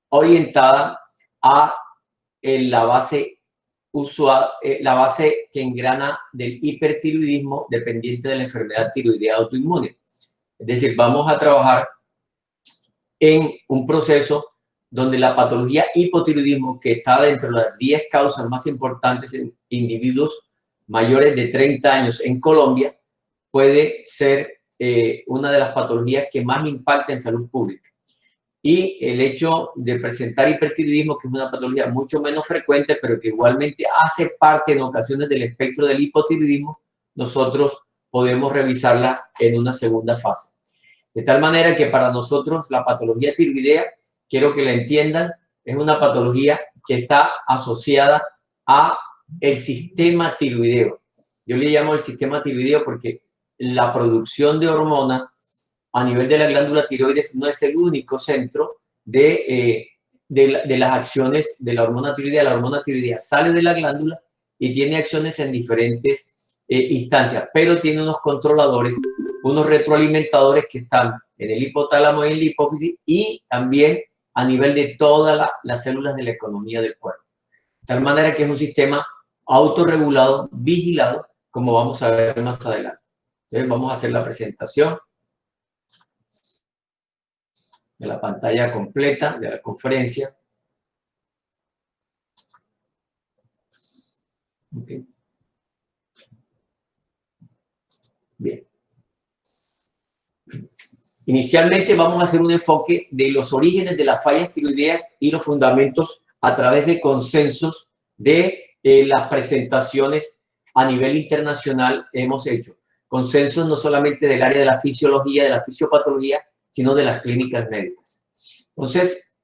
orientada a la base la base que engrana del hipertiroidismo dependiente de la enfermedad tiroidea autoinmune. Es decir, vamos a trabajar en un proceso donde la patología hipotiroidismo, que está dentro de las 10 causas más importantes en individuos mayores de 30 años en Colombia, puede ser una de las patologías que más impacta en salud pública. Y el hecho de presentar hipertiroidismo, que es una patología mucho menos frecuente, pero que igualmente hace parte en ocasiones del espectro del hipotiroidismo, nosotros podemos revisarla en una segunda fase. De tal manera que para nosotros la patología tiroidea, quiero que la entiendan, es una patología que está asociada a el sistema tiroideo. Yo le llamo el sistema tiroideo porque la producción de hormonas a nivel de la glándula tiroides no es el único centro de las acciones de la hormona tiroidea. La hormona tiroidea sale de la glándula y tiene acciones en diferentes instancias, pero tiene unos controladores, unos retroalimentadores que están en el hipotálamo y en la hipófisis y también a nivel de todas las células de la economía del cuerpo. De tal manera que es un sistema autorregulado, vigilado, como vamos a ver más adelante. Entonces vamos a hacer la presentación de la pantalla completa de la conferencia. Okay. Bien. Inicialmente vamos a hacer un enfoque de los orígenes de las fallas tiroideas y los fundamentos a través de consensos de las presentaciones a nivel internacional hemos hecho. Consensos no solamente del área de la fisiología, de la fisiopatología, sino de las clínicas médicas. Entonces,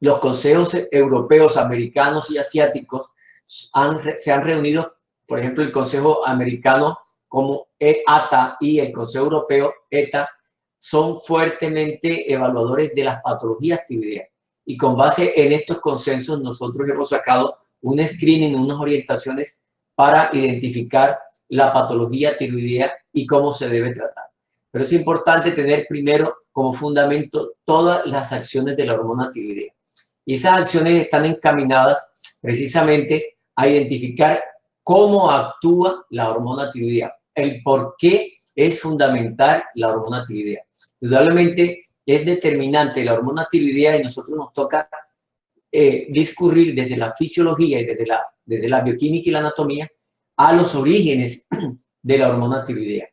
los consejos europeos, americanos y asiáticos se han reunido, por ejemplo, el Consejo Americano como ATA y el Consejo Europeo ETA son fuertemente evaluadores de las patologías tiroideas. Y con base en estos consensos nosotros hemos sacado un screening, unas orientaciones para identificar la patología tiroidea y cómo se debe tratar. Pero es importante tener primero como fundamento todas las acciones de la hormona tiroidea. Y esas acciones están encaminadas precisamente a identificar cómo actúa la hormona tiroidea, el por qué es fundamental la hormona tiroidea. Indudablemente es determinante la tiroidea y nosotros nos toca discurrir desde la fisiología y desde la bioquímica y la anatomía a los orígenes de la hormona tiroidea.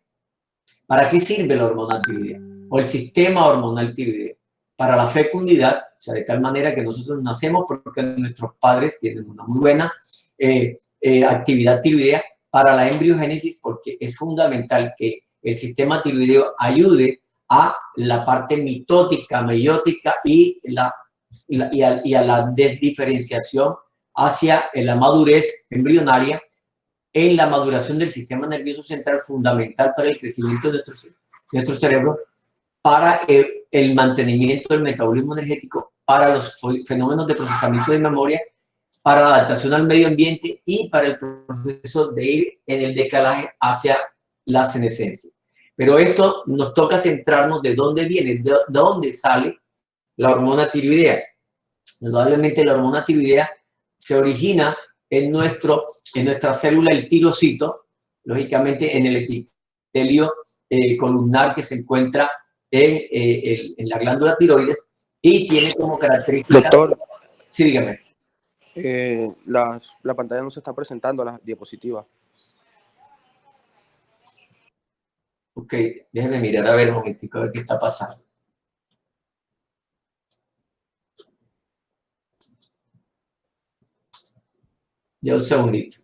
¿Para qué sirve la hormona tiroidea? O el sistema hormonal tiroideo. Para la fecundidad, o sea, de tal manera que nosotros nacemos porque nuestros padres tienen una muy buena actividad tiroidea. Para la embriogénesis, porque es fundamental que el sistema tiroideo ayude a la parte mitótica, meiótica y a la desdiferenciación hacia la madurez embrionaria, en la maduración del sistema nervioso central, fundamental para el crecimiento de nuestro cerebro, para el mantenimiento del metabolismo energético, para los fenómenos de procesamiento de memoria, para la adaptación al medio ambiente y para el proceso de ir en el decalaje hacia la senescencia. Pero esto nos toca centrarnos de dónde viene, de dónde sale la hormona tiroidea. Indudablemente la hormona tiroidea se origina en nuestra célula, el tirocito, lógicamente en el epitelio columnar que se encuentra en la glándula tiroides y tiene como característica... Doctor. Sí, dígame. La pantalla no se está presentando, la diapositiva. Ok, déjeme mirar a ver un momentico, a ver qué está pasando. Ya un segundito.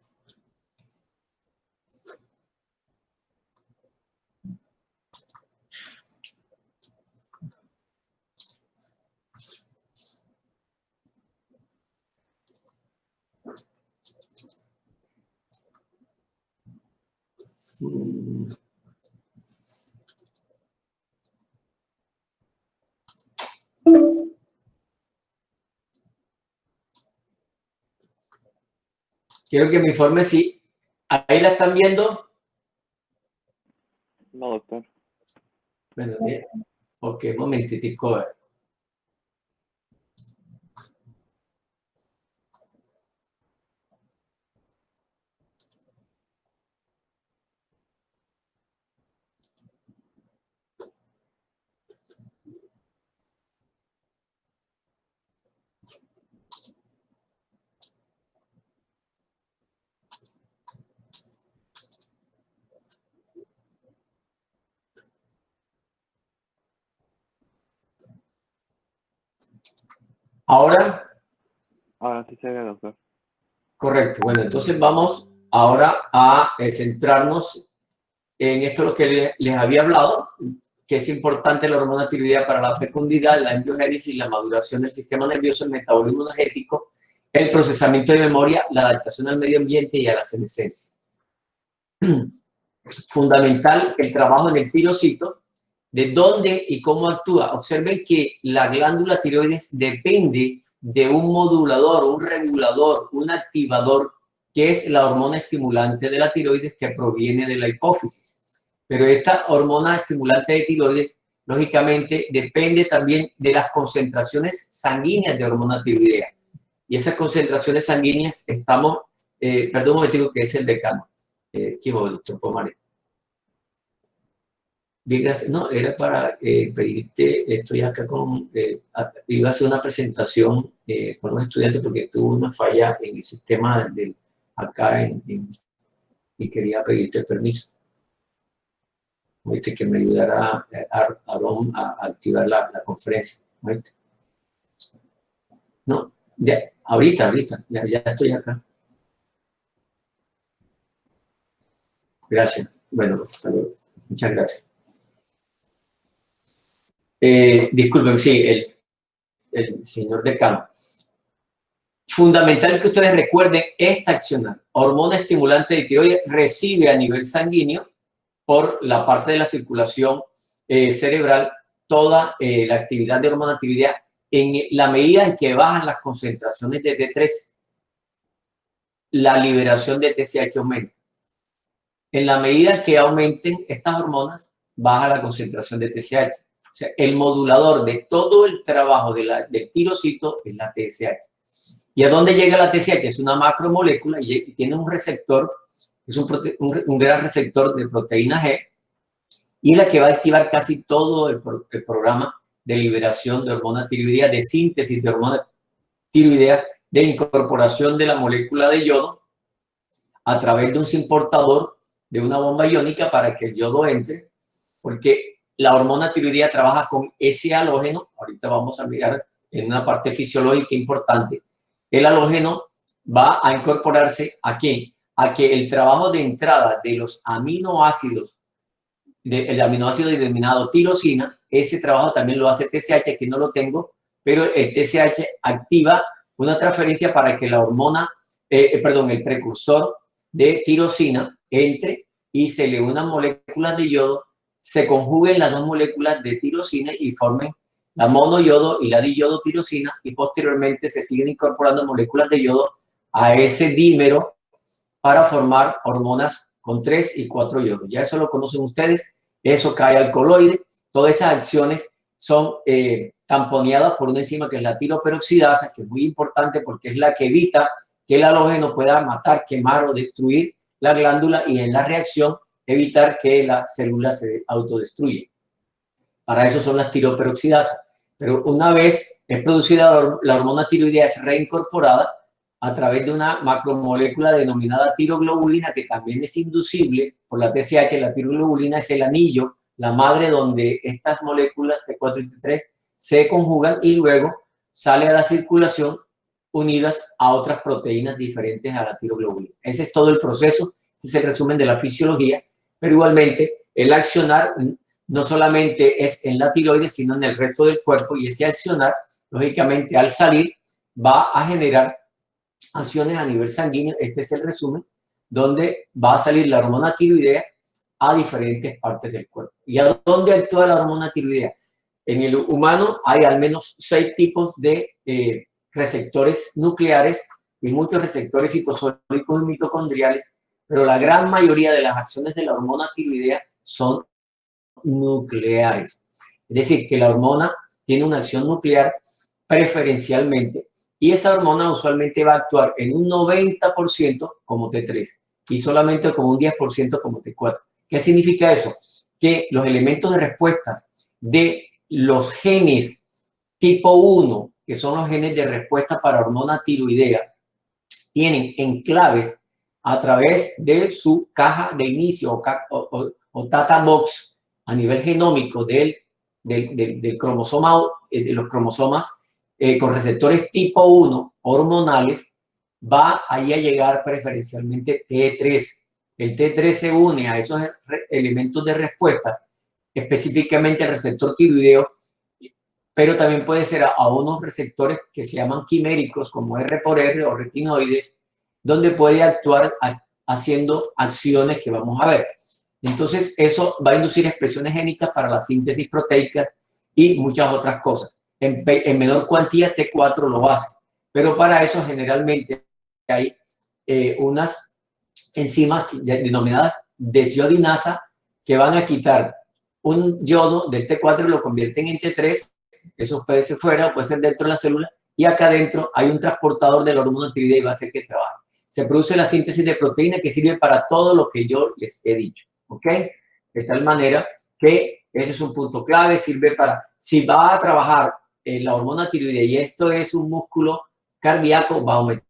Quiero que me informe si ahí la están viendo. No, doctor. Bueno, bien. Ok, momentitico. Ahora, Ahora sí se ve, doctor. correcto. Bueno, entonces vamos ahora a centrarnos en esto lo que les había hablado, que es importante la hormona tiroidea para la fecundidad, la embriogénesis, la maduración del sistema nervioso, el metabolismo energético, el procesamiento de memoria, la adaptación al medio ambiente y a la senescencia. Fundamental el trabajo en el tirocito, de dónde y cómo actúa. Observen que la glándula tiroides depende de un modulador, un regulador, un activador, que es la hormona estimulante de la tiroides que proviene de la hipófisis. Pero esta hormona estimulante de tiroides, lógicamente, depende también de las concentraciones sanguíneas de hormona tiroidea. Y esas concentraciones sanguíneas estamos, perdón un momentico, que es el decano. ¿Qué momento, María? Bien, gracias. No, era para pedirte, estoy acá con, iba a hacer una presentación con los estudiantes porque tuve una falla en el sistema acá y quería pedirte permiso. ¿Oíste? Que me ayudara a Aaron a activar la conferencia. ¿Oíste? No, ya, ahorita, ya estoy acá. Gracias. Bueno, hasta luego. Muchas gracias. Disculpen, sí, el señor decano. Fundamental que ustedes recuerden esta accionar. Hormona estimulante de tiroides recibe a nivel sanguíneo por la parte de la circulación cerebral toda la actividad de hormona tiroidea en la medida en que bajan las concentraciones de T3, la liberación de TSH aumenta. En la medida que aumenten estas hormonas, baja la concentración de TSH. O sea, el modulador de todo el trabajo del tirocito es la TSH. ¿Y a dónde llega la TSH? Es una macromolécula y tiene un receptor, es un gran receptor de proteína G, y es la que va a activar casi todo el programa de liberación de hormona tiroidea, de síntesis de hormona tiroidea, de incorporación de la molécula de yodo a través de un simportador de una bomba iónica para que el yodo entre, porque la hormona tiroidea trabaja con ese halógeno. Ahorita vamos a mirar en una parte fisiológica importante. El halógeno va a incorporarse ¿a qué? A que el trabajo de entrada de los aminoácidos, el aminoácido denominado tirosina, ese trabajo también lo hace TSH, aquí no lo tengo, pero el TSH activa una transferencia para que la hormona, el precursor de tirosina entre y se le unan moléculas de yodo, se conjuguen las dos moléculas de tirosina y formen la monoyodo y la diyodotirosina, y posteriormente se siguen incorporando moléculas de yodo a ese dímero para formar hormonas con 3 y 4 yodos. Ya eso lo conocen ustedes, eso cae al coloide. Todas esas acciones son tamponeadas por una enzima que es la tiroperoxidasa, que es muy importante porque es la que evita que el halógeno pueda matar, quemar o destruir la glándula, y en la reacción evitar que la célula se autodestruya. Para eso son las tiroperoxidasas. Pero una vez es producida la hormona tiroidea, es reincorporada a través de una macromolécula denominada tiroglobulina, que también es inducible por la TSH. La tiroglobulina es el anillo, la madre donde estas moléculas T4 y T3 se conjugan y luego sale a la circulación unidas a otras proteínas diferentes a la tiroglobulina. Ese es todo el proceso, este es el resumen de la fisiología, pero igualmente el accionar no solamente es en la tiroides, sino en el resto del cuerpo, y ese accionar, lógicamente, al salir, va a generar acciones a nivel sanguíneo. Este es el resumen, donde va a salir la hormona tiroidea a diferentes partes del cuerpo. ¿Y a dónde actúa la hormona tiroidea? En el humano hay al menos 6 tipos de receptores nucleares y muchos receptores citosólicos y mitocondriales, pero la gran mayoría de las acciones de la hormona tiroidea son nucleares. Es decir, que la hormona tiene una acción nuclear preferencialmente, y esa hormona usualmente va a actuar en un 90% como T3 y solamente como un 10% como T4. ¿Qué significa eso? Que los elementos de respuesta de los genes tipo 1, que son los genes de respuesta para hormona tiroidea, tienen enclaves a través de su caja de inicio o data box a nivel genómico del cromosoma, de los cromosomas con receptores tipo 1 hormonales, va ahí a llegar preferencialmente T3. El T3 se une a esos elementos de respuesta, específicamente el receptor tiroideo, pero también puede ser a unos receptores que se llaman quiméricos, como R por R o retinoides, donde puede actuar haciendo acciones que vamos a ver. Entonces, eso va a inducir expresiones génicas para la síntesis proteica y muchas otras cosas. En menor cuantía, T4 lo hace, pero para eso generalmente hay unas enzimas denominadas desiodinasa que van a quitar un yodo del T4 y lo convierten en T3. Eso puede ser fuera o puede ser dentro de la célula, y acá adentro hay un transportador de la hormona tiroidea y va a hacer que trabaje. Se produce la síntesis de proteína que sirve para todo lo que yo les he dicho, ¿ok? De tal manera que ese es un punto clave, sirve para, si va a trabajar la hormona tiroidea y esto es un músculo cardíaco, va a aumentar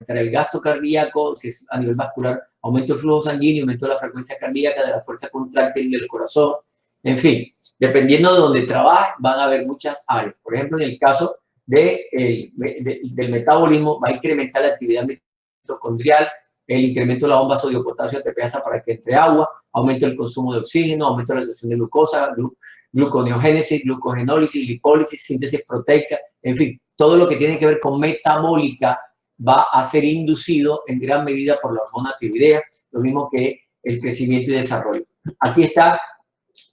el gasto cardíaco, si es a nivel vascular, aumento el flujo sanguíneo, aumento de la frecuencia cardíaca, de la fuerza contráctil del corazón, en fin, dependiendo de donde trabaje, van a haber muchas áreas. Por ejemplo, en el caso del metabolismo, va a incrementar la actividad mitocondrial, el incremento de la bomba sodio-potasio ATPasa para que entre agua, aumento el consumo de oxígeno, aumento de la absorción de glucosa, gluconeogénesis, glucogenólisis, lipólisis, síntesis proteica, en fin, todo lo que tiene que ver con metabólica va a ser inducido en gran medida por la hormona tiroidea, lo mismo que el crecimiento y desarrollo. Aquí está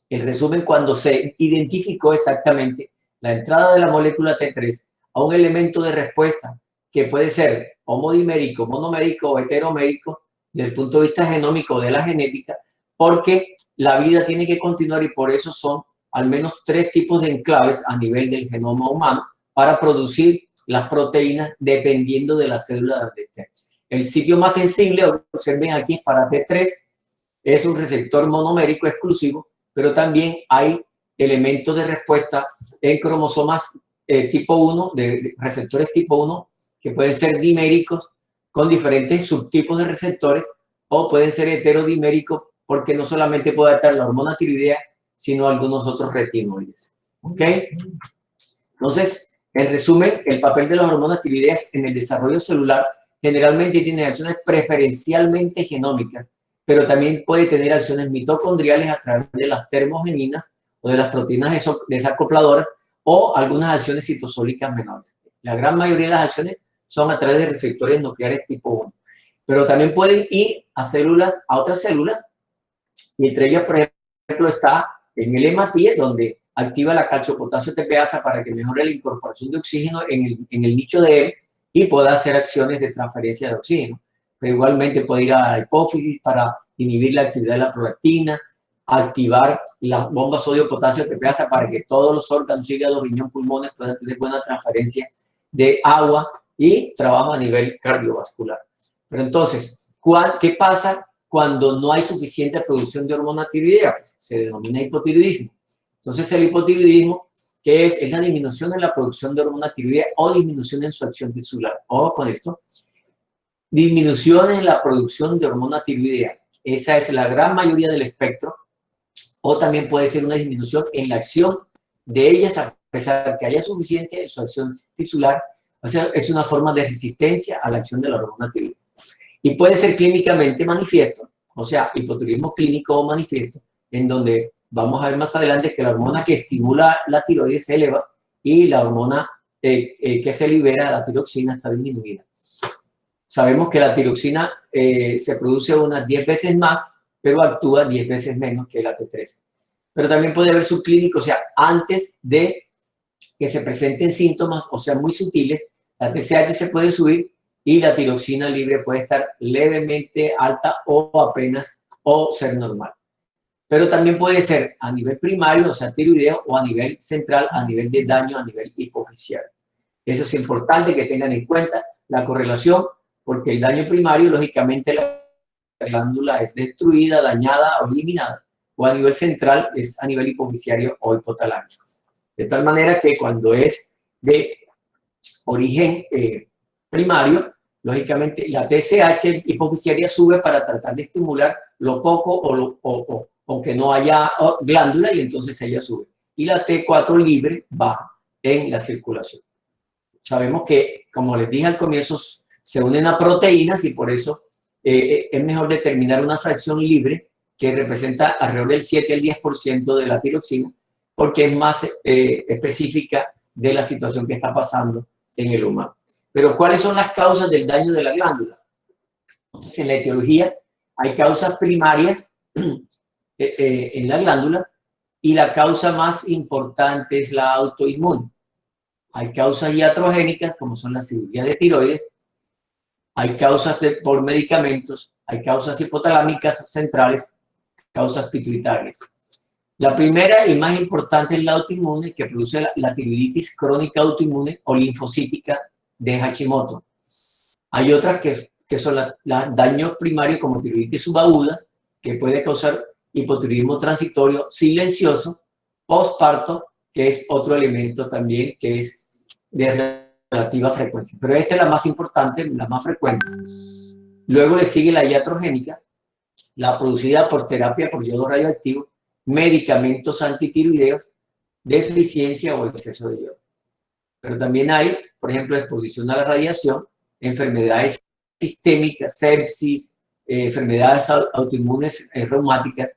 el resumen cuando se identificó exactamente la entrada de la molécula T3 a un elemento de respuesta que puede ser homodimérico, monomérico o heteromérico desde el punto de vista genómico de la genética, porque la vida tiene que continuar y por eso son al menos 3 tipos de enclaves a nivel del genoma humano para producir las proteínas dependiendo de la célula donde esté. El sitio más sensible, observen aquí, es para T3, es un receptor monomérico exclusivo, pero también hay elementos de respuesta en cromosomas tipo 1, de receptores tipo 1, que pueden ser diméricos con diferentes subtipos de receptores, o pueden ser heterodiméricos porque no solamente puede estar la hormona tiroidea, sino algunos otros retinoides. ¿Ok? Entonces, en resumen, el papel de las hormonas tiroideas en el desarrollo celular generalmente tiene acciones preferencialmente genómicas, pero también puede tener acciones mitocondriales a través de las termogeninas o de las proteínas desacopladoras o algunas acciones citosólicas menores. La gran mayoría de las acciones son a través de receptores nucleares tipo 1, pero también pueden ir a células, a otras células, y entre ellas, por ejemplo, está en el hematíe, donde activa la calcio-potasio ATPasa para que mejore la incorporación de oxígeno en el nicho de él y pueda hacer acciones de transferencia de oxígeno. Pero igualmente puede ir a la hipófisis para inhibir la actividad de la prolactina, activar la bomba sodio-potasio ATPasa para que todos los órganos, hígado, riñón, pulmones puedan tener buena transferencia de agua y trabajo a nivel cardiovascular. Pero entonces, ¿qué pasa cuando no hay suficiente producción de hormona tiroidea? Pues se denomina hipotiroidismo. Entonces, el hipotiroidismo, ¿qué es? Es la disminución en la producción de hormona tiroidea o disminución en su acción tisular. Ojo con esto. Disminución en la producción de hormona tiroidea. Esa es la gran mayoría del espectro. O también puede ser una disminución en la acción de ellas, a pesar de que haya suficiente en su acción tisular. O sea, es una forma de resistencia a la acción de la hormona tiroidea. Y puede ser clínicamente manifiesto, o sea, hipotiroidismo clínico o manifiesto, en donde vamos a ver más adelante que la hormona que estimula la tiroides se eleva y la hormona que se libera, la tiroxina, está disminuida. Sabemos que la tiroxina se produce unas 10 veces más, pero actúa 10 veces menos que la T3. Pero también puede haber subclínico, o sea, antes de que se presenten síntomas, o sea, muy sutiles, la TSH se puede subir y la tiroxina libre puede estar levemente alta o apenas, o ser normal. Pero también puede ser a nivel primario, o sea, tiroideo, o a nivel central, a nivel de daño, a nivel hipofisial. Eso es importante que tengan en cuenta la correlación, porque el daño primario, lógicamente, la glándula es destruida, dañada o eliminada, o a nivel central es a nivel hipofisiario o hipotalámico. De tal manera que cuando es de origen primario, lógicamente la TSH hipofisiaria sube para tratar de estimular lo poco o que no haya glándula y entonces ella sube. Y la T4 libre baja en la circulación. sabemos que, como les dije al comienzo, se unen a proteínas y por eso es mejor determinar una fracción libre que representa alrededor del 7 al 10% de la tiroxina, porque es más específica de la situación que está pasando en el humano. Pero, ¿cuáles son las causas del daño de la glándula? En la etiología hay causas primarias en la glándula y la causa más importante es la autoinmune. Hay causas iatrogénicas, como son la cirugía de tiroides, hay causas por medicamentos, hay causas hipotalámicas centrales, causas pituitarias. La primera y más importante es la autoinmune, que produce la tiroiditis crónica autoinmune o linfocítica de Hashimoto. Hay otras que son los daños primarios como tiroiditis subaguda, que puede causar hipotiroidismo transitorio silencioso, postparto, que es otro elemento también que es de relativa frecuencia. Pero esta es la más importante, la más frecuente. Luego le sigue la iatrogénica, la producida por terapia por yodo radioactivo, medicamentos antitiroideos, deficiencia o exceso de yodo. Pero también hay, por ejemplo, exposición a la radiación, enfermedades sistémicas, sepsis, enfermedades autoinmunes reumáticas,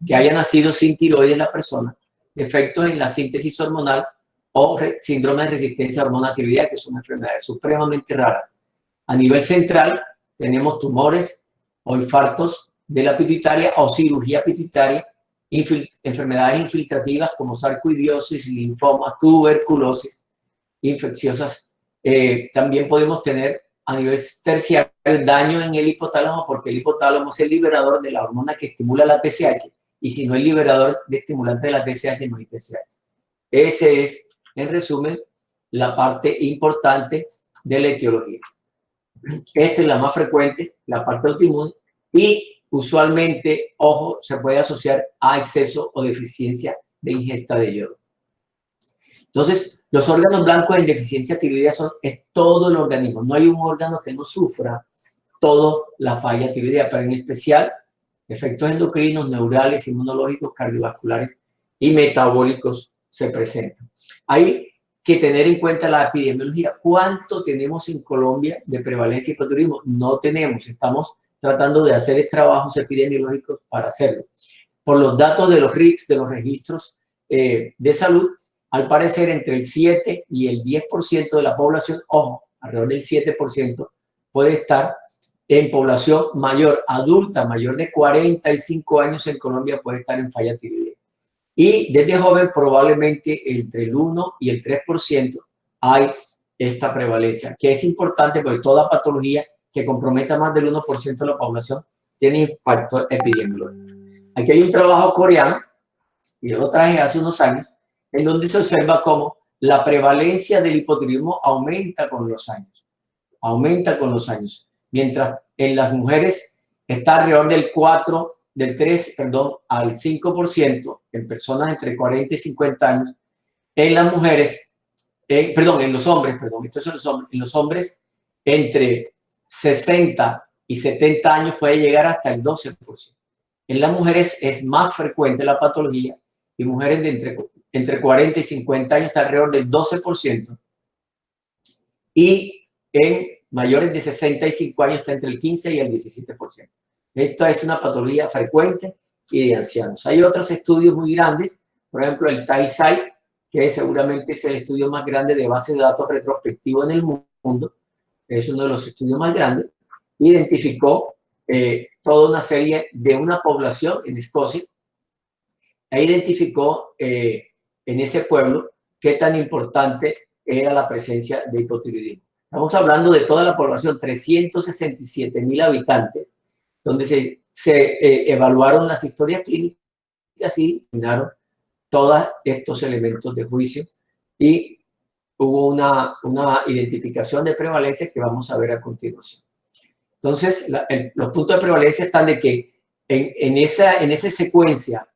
que haya nacido sin tiroides la persona, defectos en la síntesis hormonal o síndrome de resistencia a hormona tiroidea, que son enfermedades supremamente raras. A nivel central, tenemos tumores o infartos de la pituitaria o cirugía pituitaria, enfermedades infiltrativas como sarcoidosis, linfomas, tuberculosis, infecciosas. También podemos tener a nivel terciario daño en el hipotálamo, porque el hipotálamo es el liberador de la hormona que estimula la TSH, y si no es liberador de estimulante de la TSH, no hay TSH. Ese es, en resumen, la parte importante de la etiología. Esta es la más frecuente, la parte autoinmune, y usualmente, ojo, se puede asociar a exceso o deficiencia de ingesta de yodo. Entonces, los órganos blancos en deficiencia tiroidea es todo el organismo. No hay un órgano que no sufra toda la falla tiroidea, pero en especial efectos endocrinos, neurales, inmunológicos, cardiovasculares y metabólicos se presentan. Hay que tener en cuenta la epidemiología. ¿Cuánto tenemos en Colombia de prevalencia de hipotiroidismo? No tenemos. Estamos tratando de hacer trabajos epidemiológicos para hacerlo. Por los datos de los RICS, de los registros de salud, al parecer entre el 7 y el 10% de la población, ojo, alrededor del 7%, puede estar en población mayor, adulta, mayor de 45 años en Colombia, puede estar en falla tiroidea. Y desde joven probablemente entre el 1 y el 3% hay esta prevalencia, que es importante porque toda patología que comprometa más del 1% de la población tiene impacto epidemiológico. Aquí hay un trabajo coreano, y yo lo traje hace unos años, en donde se observa cómo la prevalencia del hipotiroidismo aumenta con los años. Aumenta con los años. Mientras en las mujeres está alrededor del 3 al 5% en personas entre 40 y 50 años. En las mujeres, en los hombres, en los hombres entre 60 y 70 años puede llegar hasta el 12%. En las mujeres es más frecuente la patología y mujeres de entre 40 y 50 años está alrededor del 12%. Y en mayores de 65 años está entre el 15 y el 17%. Esta es una patología frecuente y de ancianos. Hay otros estudios muy grandes, por ejemplo el TAISAI, que seguramente es el estudio más grande de base de datos retrospectivo en el mundo, es uno de los estudios más grandes, identificó toda una serie de una población en Escocia e identificó en ese pueblo qué tan importante era la presencia de hipotiroidismo. Estamos hablando de toda la población, 367.000 habitantes, donde se evaluaron las historias clínicas y determinaron todos estos elementos de juicio y hubo una identificación de prevalencia que vamos a ver a continuación. Entonces, los puntos de prevalencia están de que en esa secuencia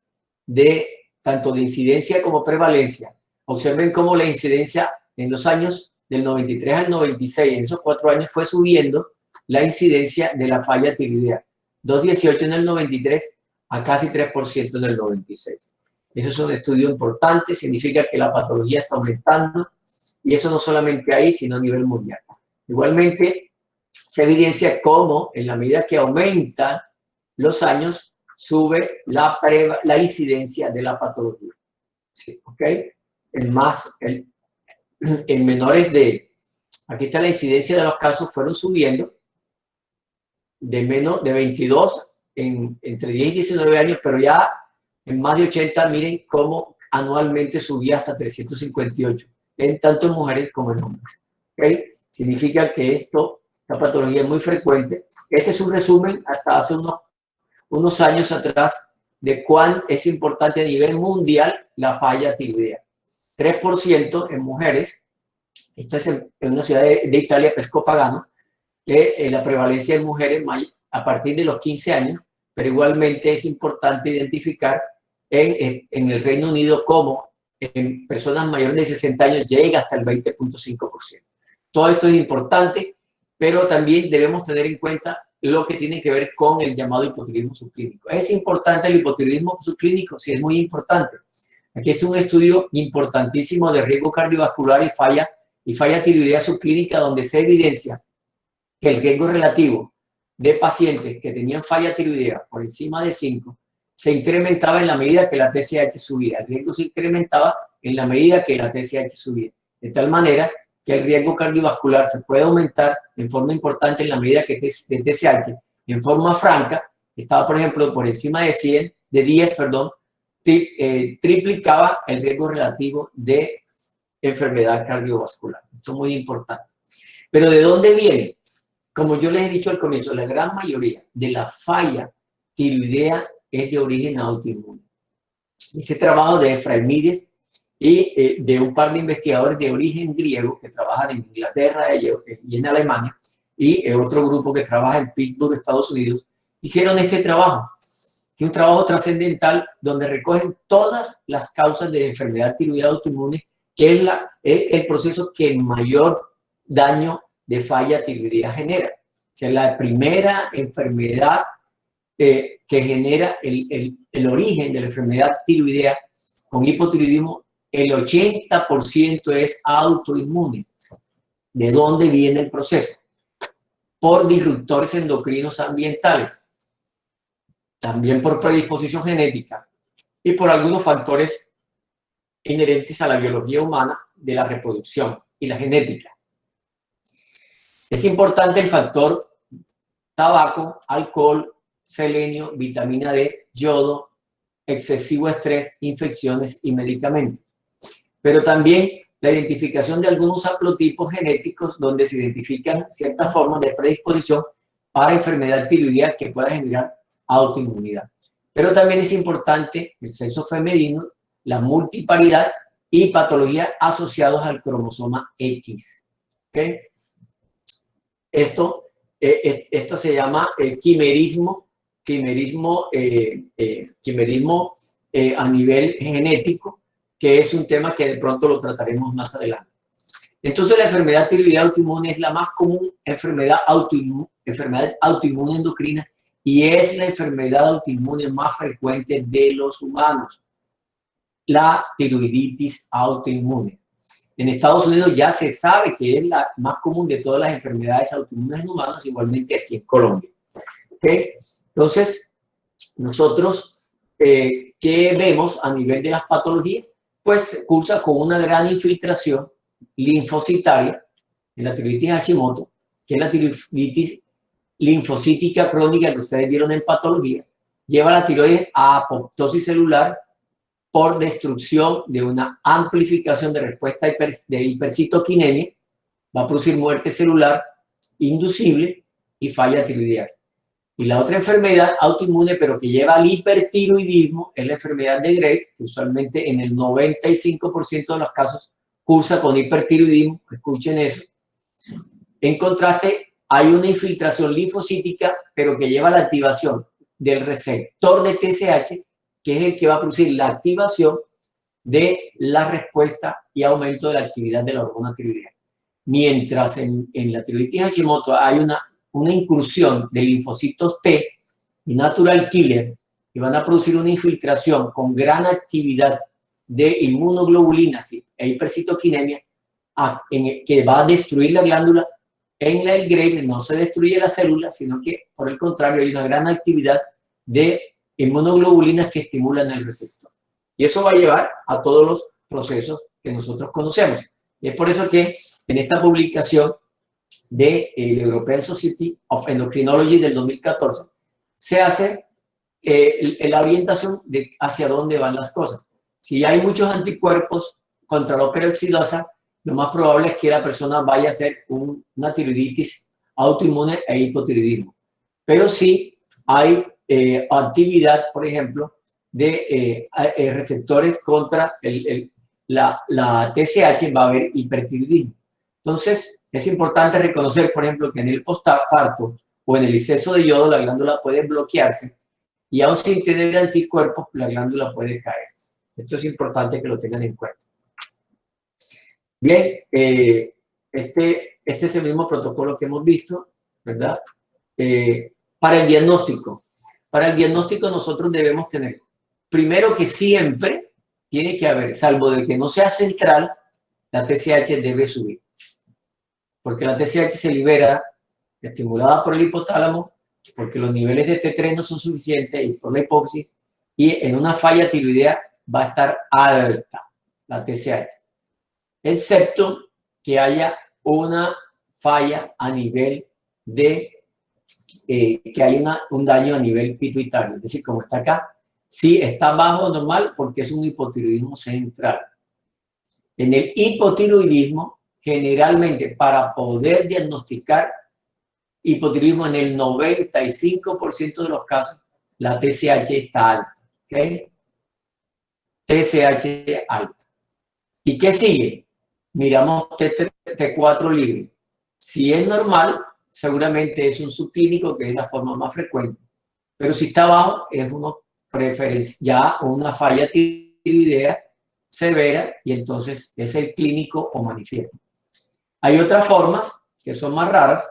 de tanto de incidencia como prevalencia, observen cómo la incidencia en los años del 93 al 96, en esos 4 años, fue subiendo la incidencia de la falla tiroidea. 2,18 en el 93 a casi 3% en el 96. Eso es un estudio importante, significa que la patología está aumentando y eso no solamente ahí, sino a nivel mundial. Igualmente, se evidencia cómo en la medida que aumentan los años, sube la incidencia de la patología. ¿Sí? ¿Ok? En menores aquí está la incidencia de los casos, fueron subiendo de 22 entre 10 y 19 años, pero ya en más de 80, miren cómo anualmente subía hasta 358, tanto en mujeres como en hombres. ¿Okay? Significa que esta patología es muy frecuente. Este es un resumen hasta hace unos años atrás de cuán es importante a nivel mundial la falla tiroidea. 3% en mujeres, esto es en una ciudad de Italia, Pescopagano, que la prevalencia en mujeres a partir de los 15 años, pero igualmente es importante identificar en el Reino Unido cómo en personas mayores de 60 años llega hasta el 20.5%. Todo esto es importante, pero también debemos tener en cuenta lo que tiene que ver con el llamado hipotiroidismo subclínico. ¿Es importante el hipotiroidismo subclínico? Sí, es muy importante. Aquí es un estudio importantísimo de riesgo cardiovascular y falla tiroidea subclínica, donde se evidencia que el riesgo relativo de pacientes que tenían falla tiroidea por encima de 5 se incrementaba en la medida que la TSH subía. El riesgo se incrementaba en la medida que la TSH subía. De tal manera que el riesgo cardiovascular se puede aumentar en forma importante en la medida que de TSH, en forma franca, estaba, por ejemplo, por encima de 10, triplicaba el riesgo relativo de enfermedad cardiovascular. Esto es muy importante. Pero ¿de dónde viene? Como yo les he dicho al comienzo, la gran mayoría de la falla tiroidea es de origen autoinmune. Este trabajo de Efraimides y de un par de investigadores de origen griego que trabajan en Inglaterra y en Alemania, y otro grupo que trabaja en Pittsburgh, Estados Unidos, hicieron este trabajo, que es un trabajo trascendental donde recogen todas las causas de enfermedad tiroidea autoinmune, que es el proceso que mayor daño de falla tiroidea genera. O sea, la primera enfermedad que genera el origen de la enfermedad tiroidea con hipotiroidismo, el 80% es autoinmune. ¿De dónde viene el proceso? Por disruptores endocrinos ambientales, también por predisposición genética y por algunos factores inherentes a la biología humana de la reproducción y la genética. Es importante el factor tabaco, alcohol, selenio, vitamina D, yodo, excesivo estrés, infecciones y medicamentos. Pero también la identificación de algunos haplotipos genéticos donde se identifican ciertas formas de predisposición para enfermedad tiroidea que pueda generar autoinmunidad. Pero también es importante el sexo femenino, la multiparidad y patologías asociadas al cromosoma X. ¿Okay? Esto se llama quimerismo a nivel genético, que es un tema que de pronto lo trataremos más adelante. Entonces, la enfermedad tiroidea autoinmune es la más común enfermedad autoinmune endocrina y es la enfermedad autoinmune más frecuente de los humanos, la tiroiditis autoinmune. En Estados Unidos ya se sabe que es la más común de todas las enfermedades autoinmunes en humanos, igualmente aquí en Colombia. ¿Okay? Entonces, nosotros, ¿qué vemos a nivel de las patologías? Pues cursa con una gran infiltración linfocitaria en la tiroiditis Hashimoto, que es la tiroiditis linfocítica crónica que ustedes vieron en patología, lleva la tiroides a apoptosis celular por destrucción de una amplificación de respuesta de hipercitoquinemia, va a producir muerte celular inducible y falla tiroideas. Y la otra enfermedad autoinmune, pero que lleva al hipertiroidismo, es la enfermedad de Graves, que usualmente en el 95% de los casos cursa con hipertiroidismo. Escuchen eso. En contraste, hay una infiltración linfocítica, pero que lleva a la activación del receptor de TSH, que es el que va a producir la activación de la respuesta y aumento de la actividad de la hormona tiroidea. Mientras en la tiroiditis Hashimoto hay una incursión de linfocitos T y natural killer que van a producir una infiltración con gran actividad de inmunoglobulinas e hipercitoquinemia, que va a destruir la glándula. En el Graves no se destruye la célula, sino que por el contrario hay una gran actividad de inmunoglobulinas que estimulan el receptor. Y eso va a llevar a todos los procesos que nosotros conocemos. Y es por eso que en esta publicación de la European Society of Endocrinology del 2014 se hace la orientación de hacia dónde van las cosas. Si hay muchos anticuerpos contra la peroxidasa, lo más probable es que la persona vaya a hacer una tiroiditis autoinmune e hipotiroidismo. Pero sí hay actividad, por ejemplo, de receptores contra la TSH, va a haber hipertiroidismo. Entonces, es importante reconocer, por ejemplo, que en el postparto o en el exceso de yodo la glándula puede bloquearse y aún sin tener anticuerpos, la glándula puede caer. Esto es importante que lo tengan en cuenta. Bien, este es el mismo protocolo que hemos visto, ¿verdad? Para el diagnóstico. Para el diagnóstico nosotros debemos tener, primero que siempre tiene que haber, salvo de que no sea central, la TSH debe subir. Porque la TSH se libera estimulada por el hipotálamo, porque los niveles de T3 no son suficientes y por la hipófisis, y en una falla tiroidea va a estar alta la TSH. Excepto que haya una falla a nivel de, que hay un daño a nivel pituitario. Es decir, como está acá, sí está bajo normal porque es un hipotiroidismo central. En el hipotiroidismo, generalmente para poder diagnosticar hipotiroidismo en el 95% de los casos, la TSH está alta. ¿Ok? TSH alta. ¿Y qué sigue? Miramos T4 libre. Si es normal, seguramente es un subclínico, que es la forma más frecuente. Pero si está bajo, es ya una falla tiroidea severa y entonces es el clínico o manifiesto. Hay otras formas que son más raras,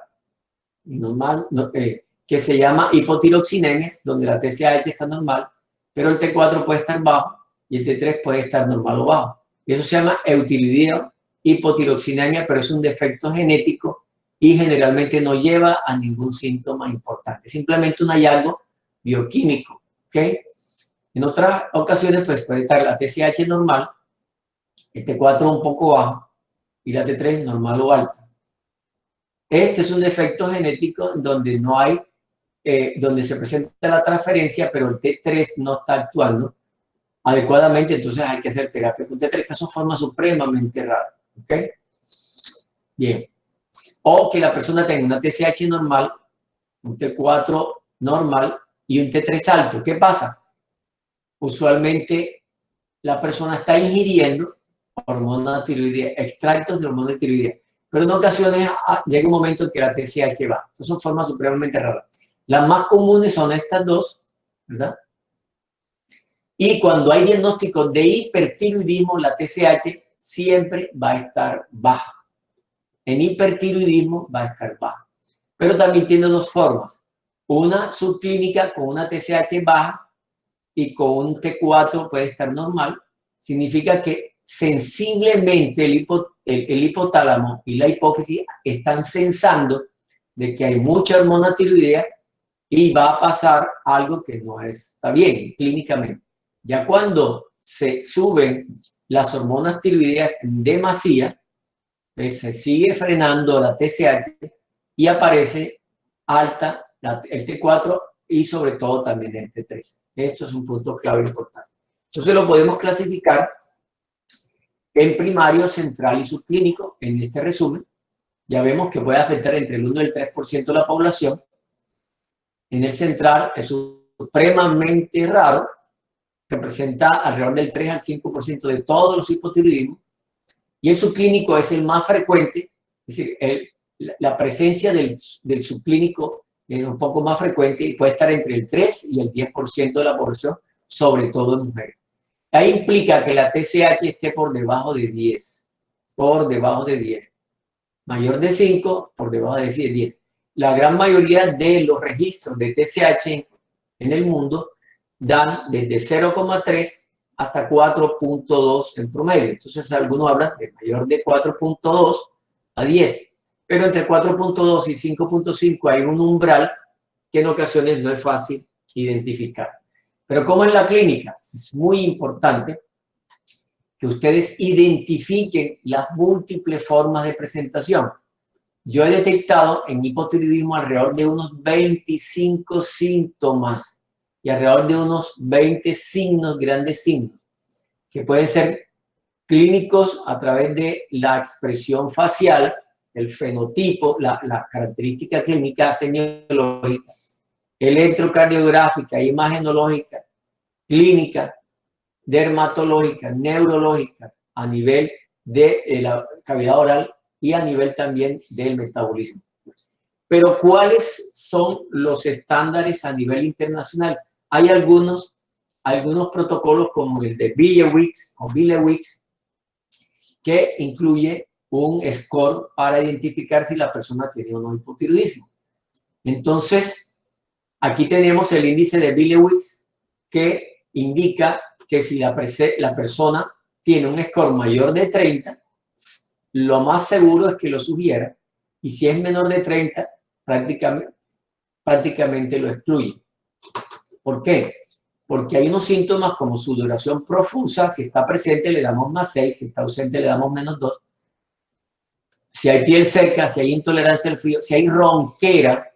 que se llama hipotiroxinemia, donde la TSH está normal, pero el T4 puede estar bajo y el T3 puede estar normal o bajo. Y eso se llama eutiroidea, hipotiroxinemia, pero es un defecto genético y generalmente no lleva a ningún síntoma importante. Simplemente un hallazgo bioquímico. ¿Okay? En otras ocasiones pues, puede estar la TSH normal, el T4 un poco bajo y la T3 normal o alta. Este es un defecto genético donde no hay, donde se presenta la transferencia, pero el T3 no está actuando adecuadamente, entonces hay que hacer terapia con T3. Estas son formas supremamente raras. ¿Ok? Bien. O que la persona tenga una TSH normal, un T4 normal y un T3 alto. ¿Qué pasa? Usualmente la persona está ingiriendo hormona tiroidea, extractos de hormona tiroidea, pero en ocasiones llega un momento en que la TSH va. Estas son formas supremamente raras. Las más comunes son estas dos, ¿verdad? Y cuando hay diagnóstico de hipertiroidismo, la TSH siempre va a estar baja. En hipertiroidismo va a estar baja. Pero también tiene dos formas. Una subclínica con una TSH baja y con un T4 puede estar normal. Significa que sensiblemente el hipotálamo y la hipófisis están sensando de que hay mucha hormona tiroidea y va a pasar algo que no está bien clínicamente. Ya cuando se suben las hormonas tiroideas en demasía, pues se sigue frenando la TSH y aparece alta el T4 y sobre todo también el T3. Esto es un punto clave importante. Entonces lo podemos clasificar en primario, central y subclínico. En este resumen, ya vemos que puede afectar entre el 1 y el 3% de la población. En el central es supremamente raro, representa alrededor del 3 al 5% de todos los hipotiroidismos. Y el subclínico es el más frecuente, es decir, la presencia del subclínico es un poco más frecuente y puede estar entre el 3 y el 10% de la población, sobre todo en mujeres. Ahí implica que la TSH esté por debajo de 10, por debajo de 10. Mayor de 5, por debajo de 10. La gran mayoría de los registros de TSH en el mundo dan desde 0,3 hasta 4.2 en promedio. Entonces, algunos hablan de mayor de 4.2 a 10. Pero entre 4.2 y 5.5 hay un umbral que en ocasiones no es fácil identificar. Pero ¿cómo es la clínica? Es muy importante que ustedes identifiquen las múltiples formas de presentación. Yo he detectado en hipotiroidismo alrededor de unos 25 síntomas y alrededor de unos 20 signos, grandes signos, que pueden ser clínicos a través de la expresión facial, el fenotipo, la característica clínica semiológica, electrocardiográfica, imagenológica, clínica, dermatológica, neurológica, a nivel de la cavidad oral y a nivel también del metabolismo. Pero ¿cuáles son los estándares a nivel internacional? Hay algunos protocolos como el de Billewicz o Billewicz que incluye un score para identificar si la persona tiene o no hipotiroidismo. Entonces, aquí tenemos el índice de Billewicz que indica que si la persona tiene un score mayor de 30, lo más seguro es que lo sugiera, y si es menor de 30, prácticamente lo excluye. ¿Por qué? Porque hay unos síntomas como sudoración profusa, si está presente le damos más 6, si está ausente le damos menos 2. Si hay piel seca, si hay intolerancia al frío, si hay ronquera,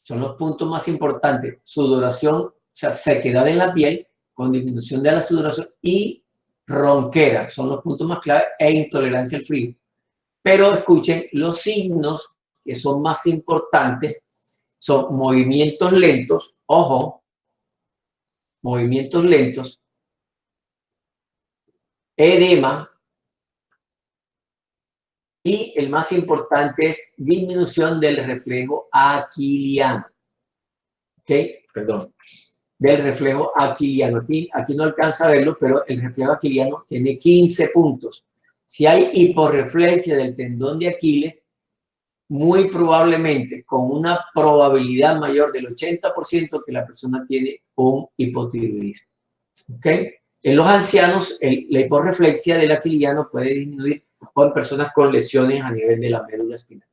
son los puntos más importantes. Sudoración, o sea, sequedad en la piel con disminución de la sudoración y ronquera, son los puntos más clave, e intolerancia al frío. Pero escuchen, los signos que son más importantes son movimientos lentos, ojo, movimientos lentos, edema, y el más importante es disminución del reflejo aquiliano. ¿Ok? Perdón. Del reflejo aquiliano. Aquí no alcanza a verlo, pero el reflejo aquiliano tiene 15 puntos. Si hay hiporreflexia del tendón de Aquiles, muy probablemente con una probabilidad mayor del 80% que la persona tiene un hipotiroidismo. ¿Ok? En los ancianos, la hiporreflexia del aquiliano puede disminuir o en personas con lesiones a nivel de la médula espinal.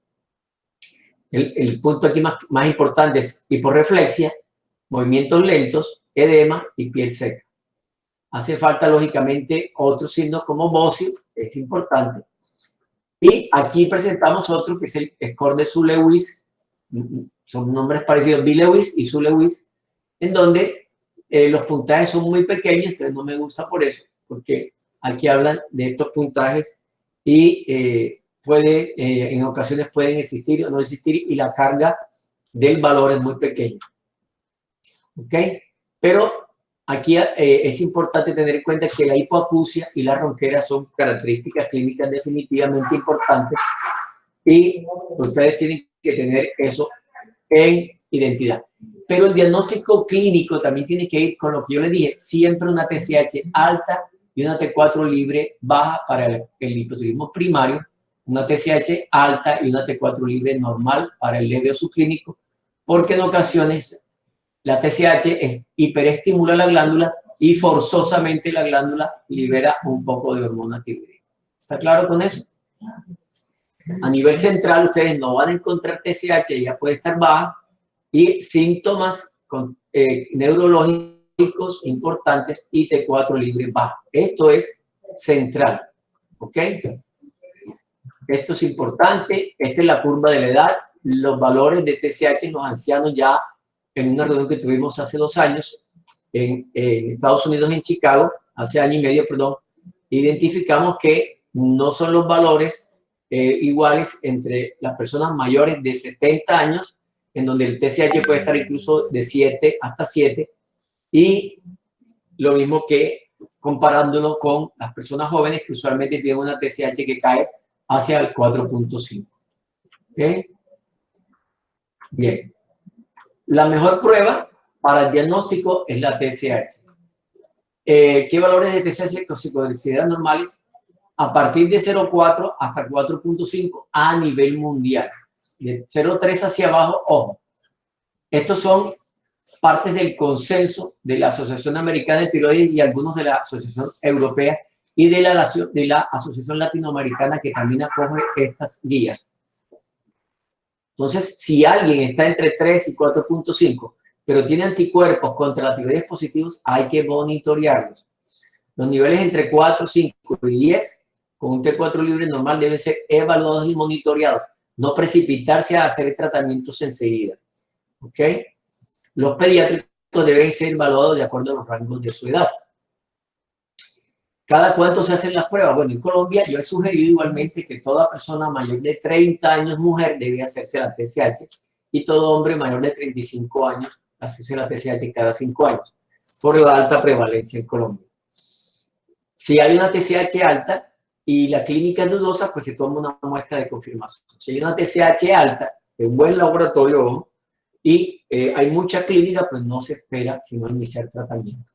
El punto aquí más importante es hiporreflexia, movimientos lentos, edema y piel seca. Hace falta, lógicamente, otros signos como bocio, es importante. Y aquí presentamos otro que es el score de Sue-Lewis, son nombres parecidos, Billewicz y Sue-Lewis, en donde los puntajes son muy pequeños, entonces no me gusta por eso, porque aquí hablan de estos puntajes y en ocasiones pueden existir o no existir y la carga del valor es muy pequeña. ¿Ok? Pero aquí es importante tener en cuenta que la hipoacusia y la ronquera son características clínicas definitivamente importantes y ustedes tienen que tener eso en identidad. Pero el diagnóstico clínico también tiene que ir con lo que yo les dije, siempre una TSH alta y una T4 libre baja para el hipotiroidismo primario, una TSH alta y una T4 libre normal para el leve o subclínico, porque en ocasiones la TSH hiperestimula la glándula y forzosamente la glándula libera un poco de hormona tiroidea. ¿Está claro con eso? A nivel central ustedes no van a encontrar TSH, ya puede estar baja, y síntomas neurológicos importantes y T4 libre baja. Esto es central, ¿ok? Esto es importante, esta es la curva de la edad, los valores de TSH en los ancianos ya en una reunión que tuvimos hace 2 años en Estados Unidos, en Chicago, hace año y medio, perdón, identificamos que no son los valores iguales entre las personas mayores de 70 años, en donde el TSH puede estar incluso de 7 hasta 7, y lo mismo que comparándolo con las personas jóvenes que usualmente tienen una TSH que cae hacia el 4.5. ¿Ok? Bien. La mejor prueba para el diagnóstico es la TSH. ¿Qué valores de TSH se consideran normales? A partir de 0.4 hasta 4.5 a nivel mundial. De 0.3 hacia abajo, ojo. Estos son partes del consenso de la Asociación Americana de Tiroides y algunos de la Asociación Europea y de la Asociación Latinoamericana, que también acoge estas guías. Entonces, si alguien está entre 3 y 4.5, pero tiene anticuerpos contra la tiroides positivos, hay que monitorearlos. Los niveles entre 4, 5 y 10, con un T4 libre normal, deben ser evaluados y monitoreados. No precipitarse a hacer tratamientos enseguida. ¿Ok? Los pediátricos deben ser evaluados de acuerdo a los rangos de su edad. ¿Cada cuánto se hacen las pruebas? Bueno, en Colombia yo he sugerido igualmente que toda persona mayor de 30 años, mujer, debe hacerse la TSH, y todo hombre mayor de 35 años hacerse la TSH cada 5 años, por la alta prevalencia en Colombia. Si hay una TSH alta y la clínica es dudosa, pues se toma una muestra de confirmación. Si hay una TSH alta, en buen laboratorio, y hay mucha clínica, pues no se espera sino iniciar tratamiento.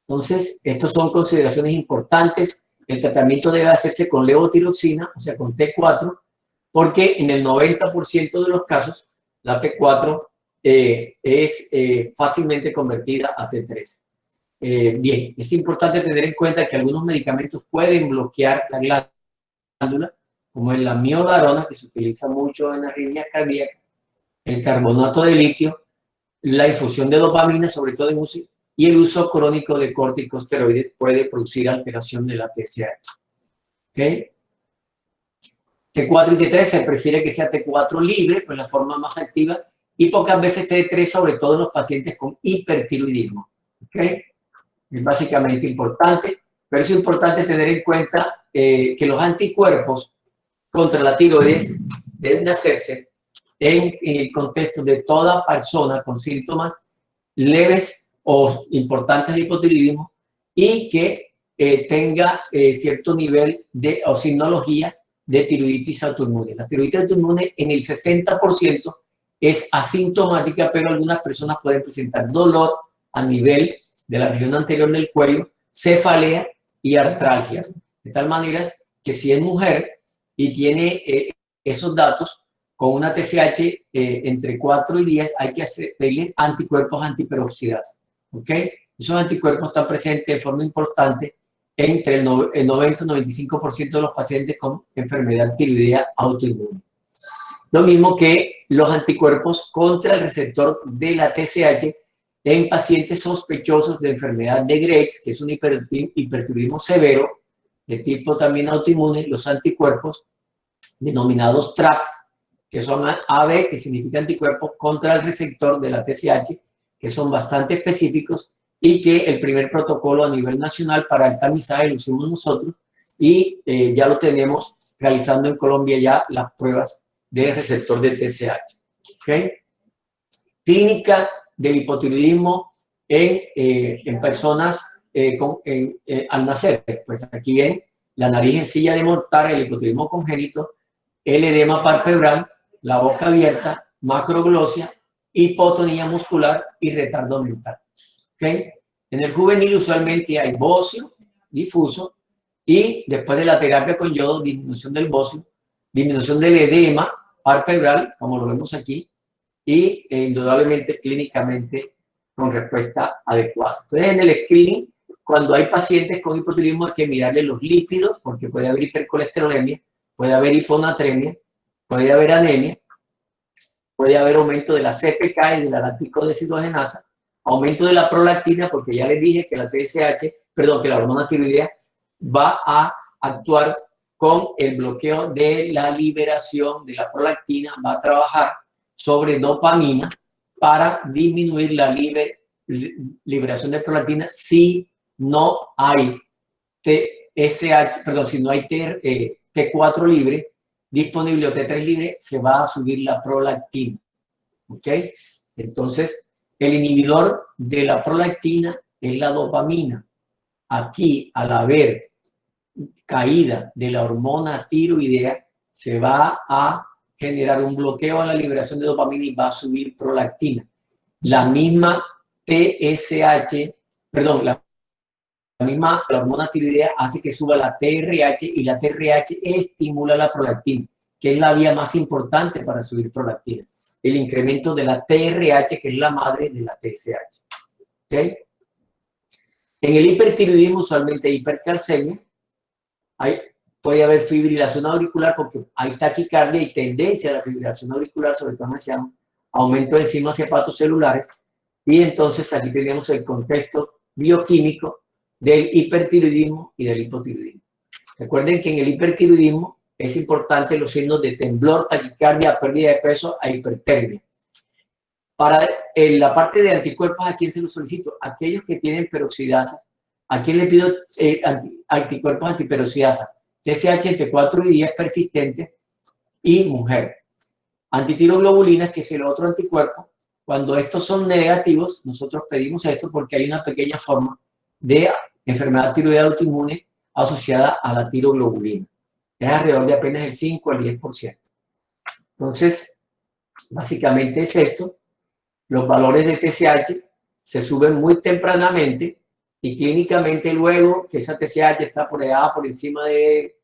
Entonces, estas son consideraciones importantes. El tratamiento debe hacerse con levotiroxina, o sea, con T4, porque en el 90% de los casos, la T4 es fácilmente convertida a T3. Bien, es importante tener en cuenta que algunos medicamentos pueden bloquear la glándula, como es la miodarona, que se utiliza mucho en arritmias cardíacas, el carbonato de litio, la infusión de dopamina, sobre todo en UCI, y el uso crónico de corticosteroides puede producir alteración de la TSH. ¿Okay? T4 y T3 se prefiere que sea T4 libre, pues la forma más activa, y pocas veces T3, sobre todo en los pacientes con hipertiroidismo. ¿Okay? Es básicamente importante, pero es importante tener en cuenta que los anticuerpos contra la tiroides deben hacerse en el contexto de toda persona con síntomas leves o importantes de hipotiroidismo y que tenga cierto nivel de o signología de tiroiditis autoinmune. La tiroiditis autoinmune en el 60% es asintomática, pero algunas personas pueden presentar dolor a nivel de la región anterior del cuello, cefalea y artralgias. De tal manera que si es mujer y tiene esos datos, con una TSH entre 4 y 10 hay que hacerle anticuerpos antiperoxidasa. ¿Ok? Esos anticuerpos están presentes de forma importante entre el 90 y 95% de los pacientes con enfermedad tiroidea autoinmune. Lo mismo que los anticuerpos contra el receptor de la TSH en pacientes sospechosos de enfermedad de Graves, que es un hipertiroidismo severo, de tipo también autoinmune, los anticuerpos denominados TRAPS, que son AB, que significa anticuerpos contra el receptor de la TSH, que son bastante específicos y que el primer protocolo a nivel nacional para el tamizaje lo hicimos nosotros y ya lo tenemos realizando en Colombia ya las pruebas de receptor de TSH. ¿Okay? Clínica del hipotiroidismo en personas al nacer. Pues aquí ven la nariz en silla de montar, el hipotiroidismo congénito, el edema palpebral, la boca abierta, macroglosia, hipotonía muscular y retardo mental. ¿Okay? En el juvenil usualmente hay bocio difuso y después de la terapia con yodo, disminución del bocio, disminución del edema palpebral, como lo vemos aquí, y indudablemente clínicamente con respuesta adecuada. Entonces, en el screening, cuando hay pacientes con hipotiroidismo, hay que mirarle los lípidos, porque puede haber hipercolesterolemia, puede haber hiponatremia, puede haber anemia, puede haber aumento de la CPK y de la lacticodeshidrogenasa, aumento de la prolactina, porque ya les dije que la TSH, perdón, que la hormona tiroidea va a actuar con el bloqueo de la liberación de la prolactina, va a trabajar sobre dopamina para disminuir la liberación de prolactina si no hay TSH, perdón, si no hay T4 libre disponible o T3 libre, se va a subir la prolactina. ¿Ok? Entonces, el inhibidor de la prolactina es la dopamina. Aquí, al haber caída de la hormona tiroidea, se va a generar un bloqueo a la liberación de dopamina y va a subir prolactina. La misma TSH, perdón, la hormona tiroidea hace que suba la TRH y la TRH estimula la prolactina, que es la vía más importante para subir prolactina. el incremento de la TRH, que es la madre de la TSH. ¿Okay? En el hipertiroidismo usualmente hay hipercalcemia, puede haber fibrilación auricular porque hay taquicardia y tendencia a la fibrilación auricular, sobre todo hacia aumento de enzimas hepatocelulares, y entonces aquí tenemos el contexto bioquímico del hipertiroidismo y del hipotiroidismo. Recuerden que en el hipertiroidismo es importante los signos de temblor, taquicardia, pérdida de peso e hipertermia. Para la parte de anticuerpos, ¿a quién se los solicito? Aquellos que tienen peroxidasa. ¿A quién le pido anticuerpos antiperoxidasa? TSH entre 4 y 10 persistente y mujer. Antitiroglobulinas, que es el otro anticuerpo. Cuando estos son negativos, nosotros pedimos esto porque hay una pequeña forma de enfermedad tiroidea autoinmune asociada a la tiroglobulina. Es alrededor de apenas el 5 al 10%. Entonces, básicamente es esto. Los valores de TSH se suben muy tempranamente y clínicamente luego que esa TSH está por allá por encima de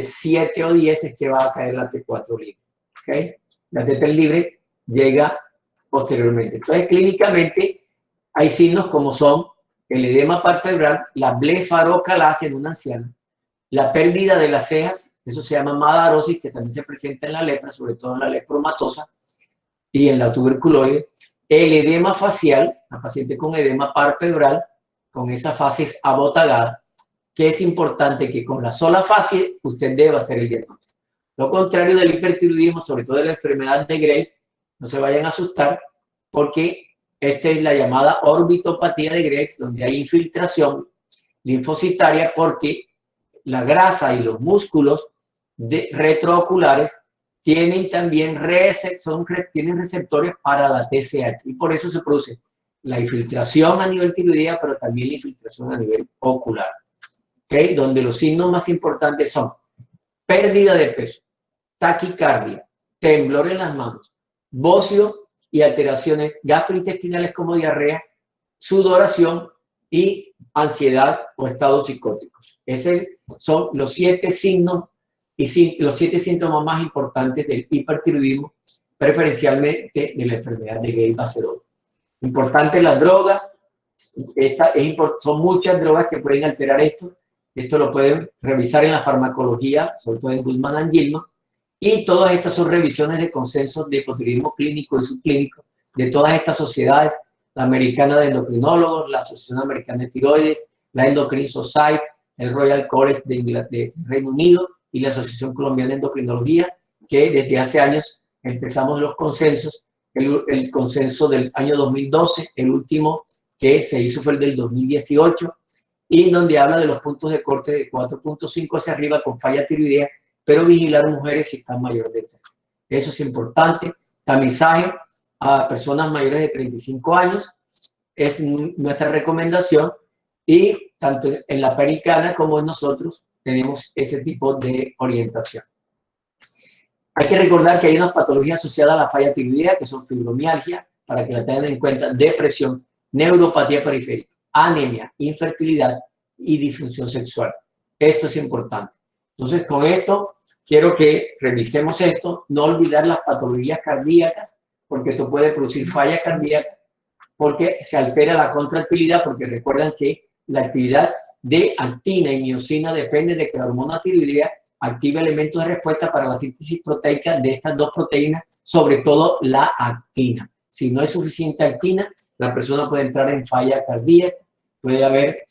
7 o 10 es que va a caer la T4 libre. ¿Okay? La T3 libre llega posteriormente. Entonces, clínicamente hay signos como son el edema palpebral, la blefarocalacia en una anciana, la pérdida de las cejas, eso se llama madarosis, que también se presenta en la lepra, sobre todo en la lepromatosa y en la tuberculoide, el edema facial, la paciente con edema palpebral, con esa fase abotagada, que es importante que con la sola fase usted deba hacer el diagnóstico. Lo contrario del hipertiroidismo, sobre todo de la enfermedad de Graves, no se vayan a asustar, porque esta es la llamada orbitopatía de Graves, donde hay infiltración linfocitaria porque la grasa y los músculos retrooculares tienen también tienen receptores para la TSH y por eso se produce la infiltración a nivel tiroidea, pero también la infiltración a nivel ocular. ¿Okay? Donde los signos más importantes son pérdida de peso, taquicardia, temblor en las manos, bocio y alteraciones gastrointestinales como diarrea, sudoración y ansiedad o estados psicóticos. Esos son los 7 signos y los 7 síntomas más importantes del hipertiroidismo, preferencialmente de la enfermedad de Graves-Basedow. Importantes las drogas, son muchas drogas que pueden alterar esto. Esto lo pueden revisar en la farmacología, sobre todo en Goodman and Gilman, y todas estas son revisiones de consensos de hipotiroidismo clínico y subclínico de todas estas sociedades, la Americana de Endocrinólogos, la Asociación Americana de Tiroides, la Endocrine Society, el Royal College de Reino Unido y la Asociación Colombiana de Endocrinología, que desde hace años empezamos los consensos, el consenso del año 2012, el último que se hizo fue el del 2018, y donde habla de los puntos de corte de 4.5 hacia arriba con falla tiroidea, pero vigilar mujeres si están mayores de 3. Eso es importante. Tamizaje a personas mayores de 35 años es nuestra recomendación y tanto en la Americana como en nosotros tenemos ese tipo de orientación. Hay que recordar que hay unas patologías asociadas a la falla tiroidea que son fibromialgia, para que la tengan en cuenta, depresión, neuropatía periférica, anemia, infertilidad y disfunción sexual. Esto es importante. Entonces, con esto, quiero que revisemos esto, no olvidar las patologías cardíacas, porque esto puede producir falla cardíaca, porque se altera la contractilidad, porque recuerdan que la actividad de actina y miocina depende de que la hormona tiroidea active elementos de respuesta para la síntesis proteica de estas dos proteínas, sobre todo la actina. Si no hay suficiente actina, la persona puede entrar en falla cardíaca, puede haber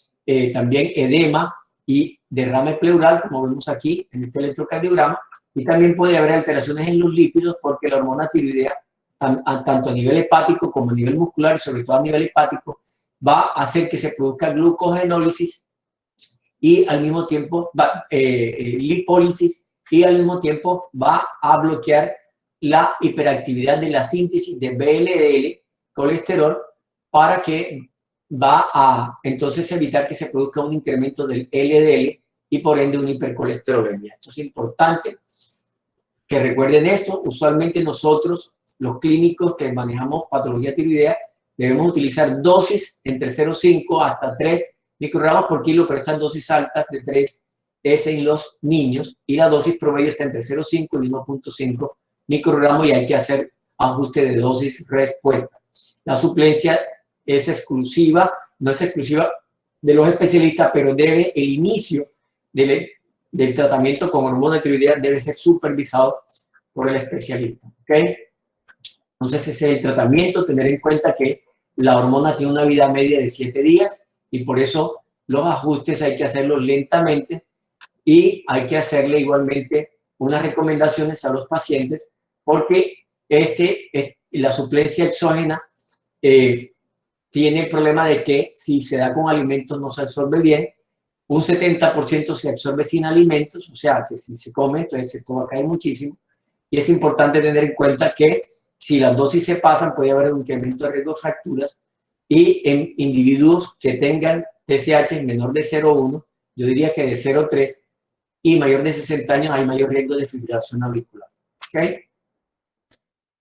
también edema y derrame pleural, como vemos aquí en este electrocardiograma, y también puede haber alteraciones en los lípidos porque la hormona tiroidea, tanto a nivel hepático como a nivel muscular y sobre todo a nivel hepático, va a hacer que se produzca glucogenólisis y al mismo tiempo lipólisis y al mismo tiempo va a bloquear la hiperactividad de la síntesis de VLDL, colesterol, para que va a entonces evitar que se produzca un incremento del LDL y por ende una hipercolesterolemia. Esto es importante que recuerden esto. Usualmente nosotros, los clínicos que manejamos patología tiroidea, debemos utilizar dosis entre 0,5 hasta 3 microgramos por kilo, pero estas dosis altas de 3 es en los niños y la dosis promedio está entre 0,5 y 1,5 microgramos y hay que hacer ajuste de dosis-respuesta. La suplencia es exclusiva, no es exclusiva de los especialistas, pero el inicio del tratamiento con hormona de tiroides debe ser supervisado por el especialista. ¿Okay? Entonces, ese es el tratamiento, tener en cuenta que la hormona tiene una vida media de 7 días y por eso los ajustes hay que hacerlos lentamente y hay que hacerle igualmente unas recomendaciones a los pacientes porque la suplencia exógena tiene el problema de que si se da con alimentos no se absorbe bien, un 70% se absorbe sin alimentos, o sea que si se come, entonces esto va a caer muchísimo. Y es importante tener en cuenta que si las dosis se pasan, puede haber un incremento de riesgo de fracturas y en individuos que tengan TSH menor de 0,1, yo diría que de 0,3 y mayor de 60 años hay mayor riesgo de fibrilación auricular. ¿Okay?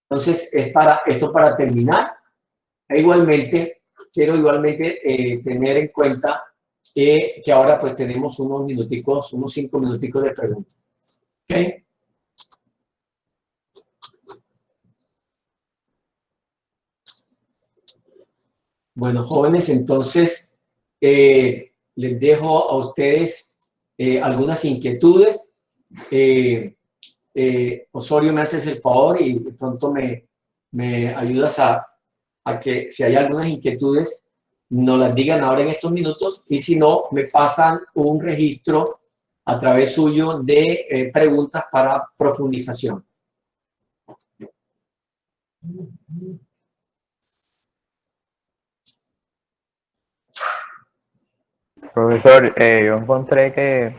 Entonces, esto para terminar. E igualmente, quiero tener en cuenta que ahora pues tenemos unos 5 minuticos de preguntas. ¿Okay? Bueno, jóvenes, entonces les dejo a ustedes algunas inquietudes. Osorio, me haces el favor y de pronto me ayudas a que si hay algunas inquietudes, nos las digan ahora en estos minutos y si no, me pasan un registro a través suyo de preguntas para profundización. Profesor, yo encontré que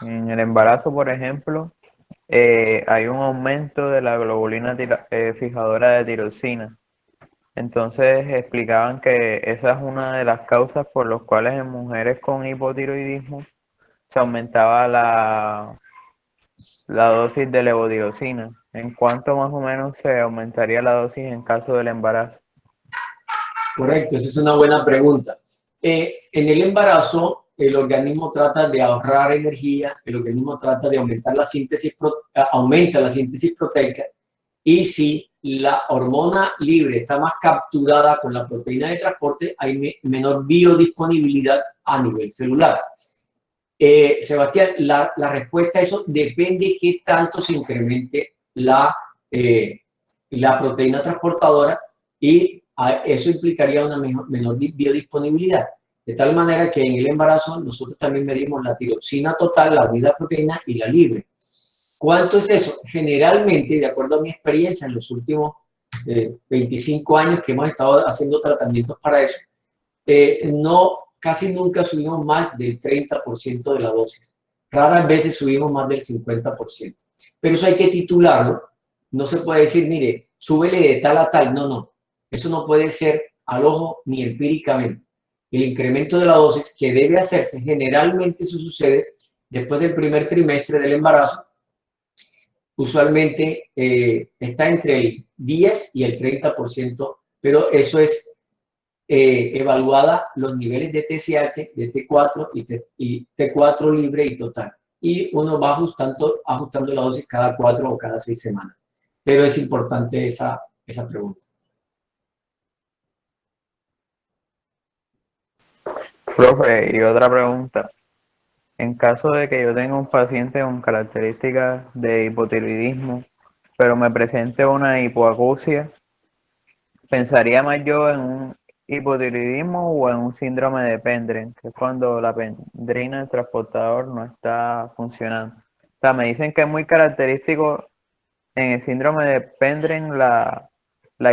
en el embarazo, por ejemplo, hay un aumento de la globulina fijadora de tiroxina. Entonces explicaban que esa es una de las causas por las cuales en mujeres con hipotiroidismo se aumentaba la dosis de levotiroxina. ¿En cuánto más o menos se aumentaría la dosis en caso del embarazo? Correcto, esa es una buena pregunta. En el embarazo, el organismo trata de ahorrar energía, el organismo trata de aumentar aumenta la síntesis proteica y si la hormona libre está más capturada con la proteína de transporte, hay menor biodisponibilidad a nivel celular. Sebastián, la respuesta a eso depende de qué tanto se incremente la proteína transportadora y eso implicaría una menor biodisponibilidad. De tal manera que en el embarazo nosotros también medimos la tiroxina total, la unidad proteína y la libre. ¿Cuánto es eso? Generalmente, de acuerdo a mi experiencia en los últimos 25 años que hemos estado haciendo tratamientos para eso, casi nunca subimos más del 30% de la dosis. Raras veces subimos más del 50%. Pero eso hay que titularlo. No se puede decir, mire, súbele de tal a tal. No, no. Eso no puede ser al ojo ni empíricamente. El incremento de la dosis que debe hacerse, generalmente eso sucede después del primer trimestre del embarazo. Usualmente está entre el 10 y el 30%, pero eso es evaluada los niveles de TSH, de T4 y T4 libre y total. Y uno va ajustando la dosis cada 4 o cada 6 semanas. Pero es importante esa pregunta. Profe, y otra pregunta. En caso de que yo tenga un paciente con características de hipotiroidismo, pero me presente una hipoacusia, ¿pensaría más yo en un hipotiroidismo o en un síndrome de Pendren, que es cuando la pendrina del transportador no está funcionando? O sea, me dicen que es muy característico en el síndrome de Pendren la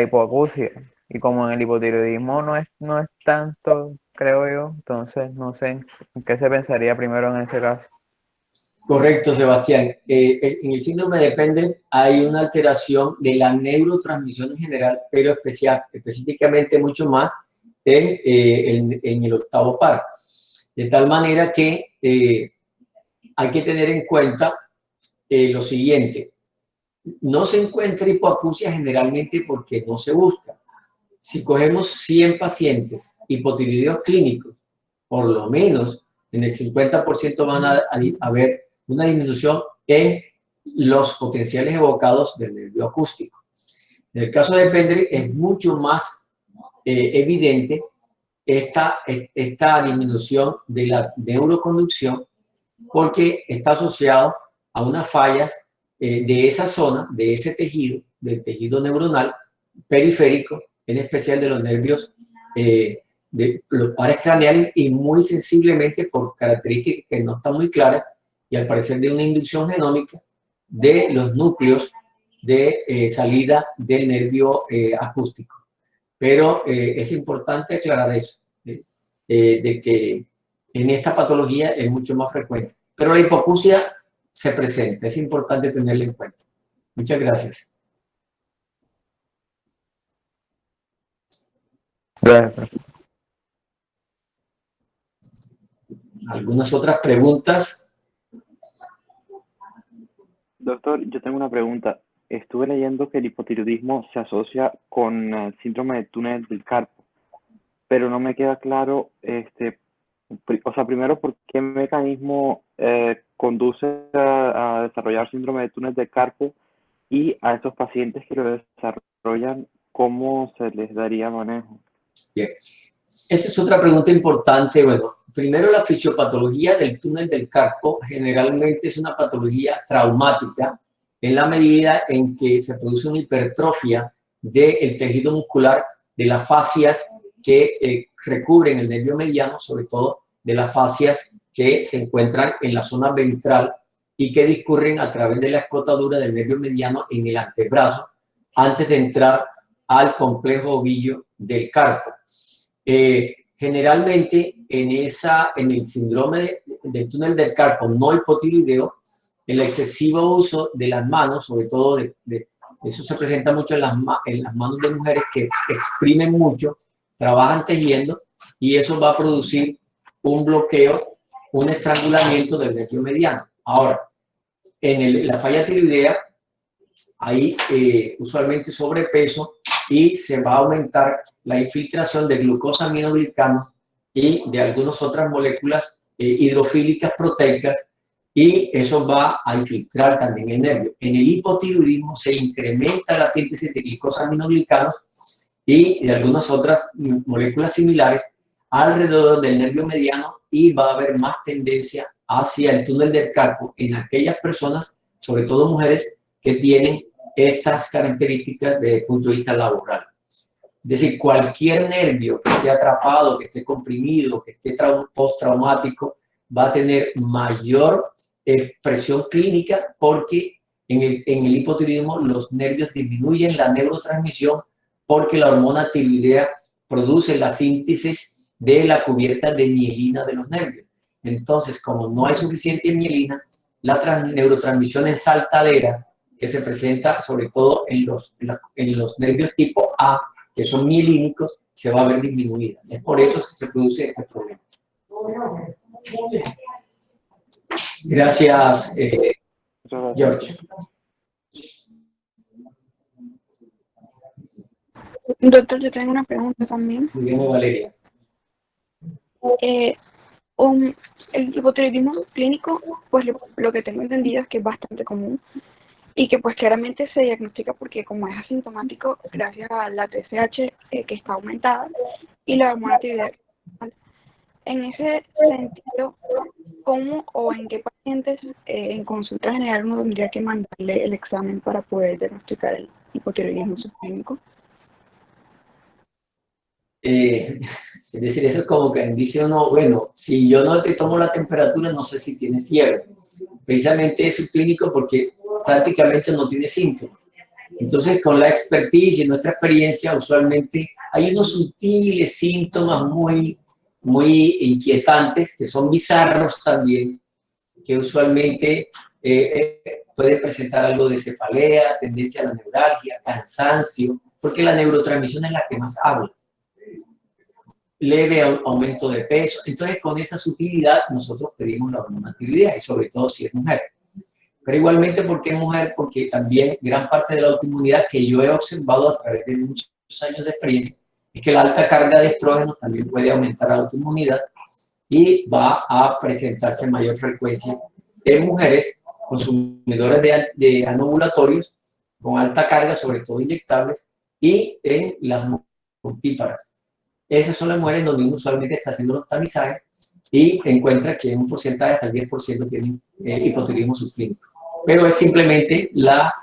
hipoacusia, y como en el hipotiroidismo no es tanto, creo yo, entonces no sé en qué se pensaría primero en ese caso. Correcto, Sebastián. En el síndrome de Pendren hay una alteración de la neurotransmisión en general, pero específicamente mucho más en el octavo par. De tal manera que hay que tener en cuenta lo siguiente. No se encuentra hipoacusia generalmente porque no se busca. Si cogemos 100 pacientes hipotiroideos clínicos, por lo menos en el 50% van a haber una disminución en los potenciales evocados del nervio acústico. En el caso de Pendrive es mucho más evidente esta disminución de la neuroconducción porque está asociado a unas fallas de esa zona, de ese tejido, del tejido neuronal periférico, en especial de los nervios de los pares craneales y muy sensiblemente por características que no están muy claras y al parecer de una inducción genómica de los núcleos de salida del nervio acústico. Pero es importante aclarar eso, de que en esta patología es mucho más frecuente. Pero la hipoacusia se presenta, es importante tenerla en cuenta. Muchas gracias. Gracias. ¿Algunas otras preguntas? Doctor, yo tengo una pregunta. Estuve leyendo que el hipotiroidismo se asocia con el síndrome de túnel del carpo, pero no me queda claro, o sea, primero, ¿por qué mecanismo conduce a desarrollar síndrome de túnel del carpo? Y a esos pacientes que lo desarrollan, ¿cómo se les daría manejo? Bien. Esa es otra pregunta importante. Bueno, primero la fisiopatología del túnel del carpo generalmente es una patología traumática en la medida en que se produce una hipertrofia del tejido muscular de las fascias que recubren el nervio mediano, sobre todo de las fascias que se encuentran en la zona ventral y que discurren a través de la escotadura del nervio mediano en el antebrazo antes de entrar al complejo ovillo del carpo. Generalmente en el síndrome del túnel del carpo no hipotiroideo, el excesivo uso de las manos, sobre todo eso se presenta mucho en las manos de mujeres que exprimen mucho, trabajan tejiendo y eso va a producir un bloqueo, un estrangulamiento del nervio mediano. Ahora, en la falla tiroidea hay usualmente sobrepeso y se va a aumentar la infiltración de glucosaminoglicanos y de algunas otras moléculas hidrofílicas proteicas y eso va a infiltrar también el nervio. En el hipotiroidismo se incrementa la síntesis de glicosaminoglicanos y de algunas otras moléculas similares alrededor del nervio mediano y va a haber más tendencia hacia el túnel del carpo en aquellas personas, sobre todo mujeres, que tienen estas características desde el punto de vista laboral. Es decir, cualquier nervio que esté atrapado, que esté comprimido, que esté postraumático, va a tener mayor expresión clínica porque en el hipotiroidismo los nervios disminuyen la neurotransmisión porque la hormona tiroidea produce la síntesis de la cubierta de mielina de los nervios. Entonces, como no hay suficiente mielina, la neurotransmisión en saltadera, que se presenta sobre todo en los nervios tipo A, que son mielínicos, se va a ver disminuida. Es por eso que se produce este problema. Gracias, George. Doctor, yo tengo una pregunta también. Muy bien, Valeria. El hipotiroidismo clínico, pues lo que tengo entendido es que es bastante común y que pues claramente se diagnostica porque como es asintomático gracias a la TSH que está aumentada y la hormona tiroidea. En ese sentido, ¿cómo o en qué pacientes en consulta general uno tendría que mandarle el examen para poder diagnosticar el hipotiroidismo subclínico? Es decir, eso es como que dice uno, bueno, si yo no te tomo la temperatura, no sé si tienes fiebre. Precisamente es subclínico porque prácticamente no tiene síntomas. Entonces, con la expertise y nuestra experiencia, usualmente hay unos sutiles síntomas muy inquietantes, que son bizarros también, que usualmente puede presentar algo de cefalea, tendencia a la neuralgia, cansancio, porque la neurotransmisión es la que más habla. Leve aumento de peso. Entonces, con esa sutilidad, nosotros pedimos la hormona tiroidea, y sobre todo si es mujer. Pero igualmente, ¿por qué es mujer? Porque también gran parte de la autoinmunidad que yo he observado a través de muchos años de experiencia es que la alta carga de estrógenos también puede aumentar la autoinmunidad y va a presentarse mayor frecuencia en mujeres consumidoras de anovulatorios con alta carga, sobre todo inyectables, y en las multíparas. Esas son las mujeres donde uno usualmente está haciendo los tamizajes y encuentra que en un porcentaje hasta el 10% tienen hipotiroidismo subclínico. Pero es simplemente la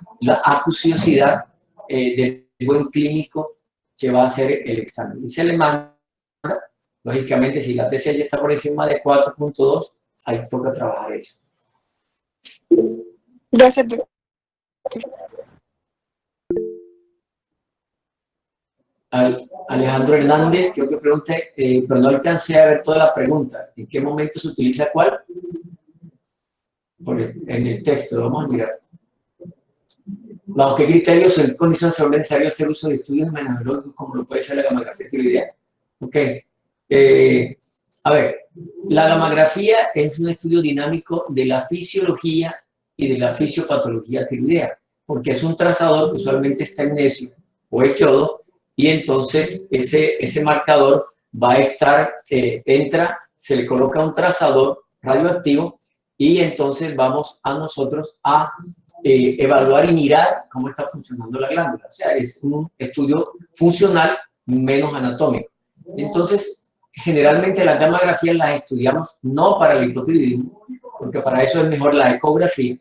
acuciosidad del buen clínico que va a hacer el examen. Y se le manda, lógicamente, si la TSH está por encima de 4.2, ahí toca trabajar eso. Gracias, doctor. Alejandro Hernández, creo que pregunté, pero no alcancé a ver toda la pregunta. ¿En qué momento se utiliza cuál? En el texto, vamos a mirar. ¿Bajo qué criterios o en qué condiciones se vuelve necesario hacer uso de estudios menabiológicos como lo puede ser la gamografía tiroidea? Ok. A ver, la gamografía es un estudio dinámico de la fisiología y de la fisiopatología tiroidea, porque es un trazador que usualmente está en necio o hechodo, y entonces ese marcador va a estar, entra, se le coloca un trazador radioactivo y entonces vamos a nosotros a evaluar y mirar cómo está funcionando la glándula. O sea, es un estudio funcional menos anatómico. Entonces, generalmente las gamografías las estudiamos no para el hipotiroidismo, porque para eso es mejor la ecografía,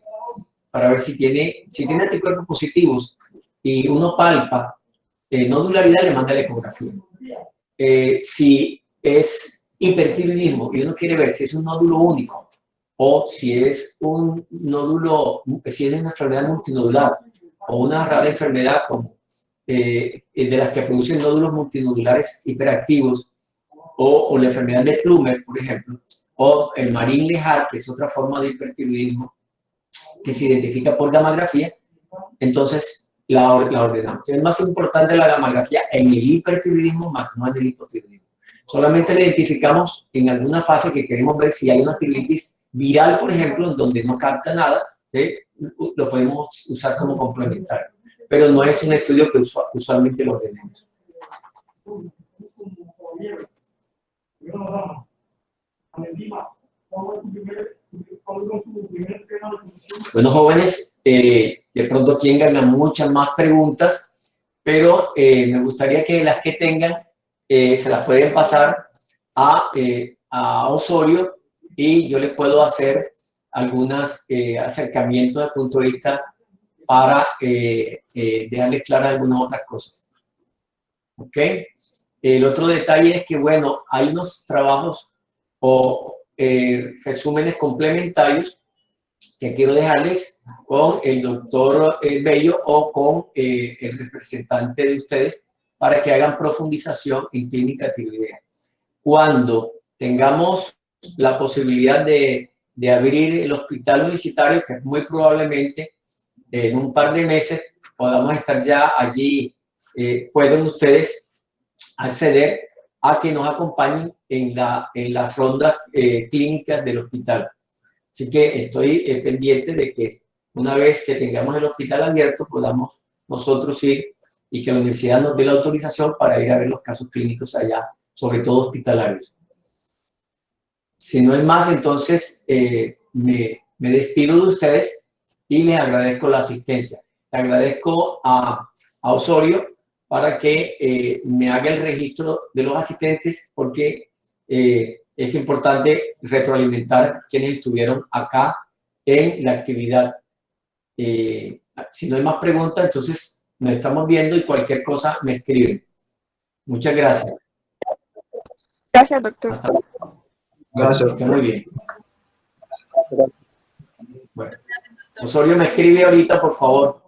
para ver si tiene anticuerpos positivos y uno palpa nodularidad, le manda la ecografía. Si es hipertiroidismo y uno quiere ver si es un nódulo único o si es un nódulo, si es una enfermedad multinodular o una rara enfermedad como de las que producen nódulos multinodulares hiperactivos o la enfermedad de Plummer, por ejemplo, o el Marín-Lehart, que es otra forma de hipertiroidismo que se identifica por gamografía, entonces la ordenamos. Es más importante la gamografía en el hipertiroidismo más no en el hipotiroidismo. Solamente le identificamos en alguna fase que queremos ver si hay una tiroiditis viral, por ejemplo, en donde no capta nada, ¿sí? Lo podemos usar como complementario. Pero no es un estudio que usualmente lo ordenemos. Bueno, jóvenes, de pronto tengan muchas más preguntas, pero me gustaría que las que tengan se las pueden pasar a Osorio y yo les puedo hacer algunos acercamientos desde el punto de vista para dejarles claras algunas otras cosas. ¿Ok? El otro detalle es que, bueno, hay unos trabajos o resúmenes complementarios que quiero dejarles con el doctor Bello o con el representante de ustedes para que hagan profundización en clínica tiroidea. Cuando tengamos la posibilidad de abrir el hospital universitario, que muy probablemente en un par de meses podamos estar ya allí, pueden ustedes acceder a que nos acompañen en las rondas clínicas del hospital. Así que estoy pendiente de que una vez que tengamos el hospital abierto, podamos nosotros ir y que la universidad nos dé la autorización para ir a ver los casos clínicos allá, sobre todo hospitalarios. Si no es más, entonces me despido de ustedes y les agradezco la asistencia. Le agradezco a Osorio para que me haga el registro de los asistentes porque es importante retroalimentar quienes estuvieron acá en la actividad. Si no hay más preguntas, entonces nos estamos viendo y cualquier cosa me escriben. Muchas gracias. Gracias, doctor. Hasta luego. Gracias. Que esté muy bien. Bueno, Osorio me escribe ahorita, por favor.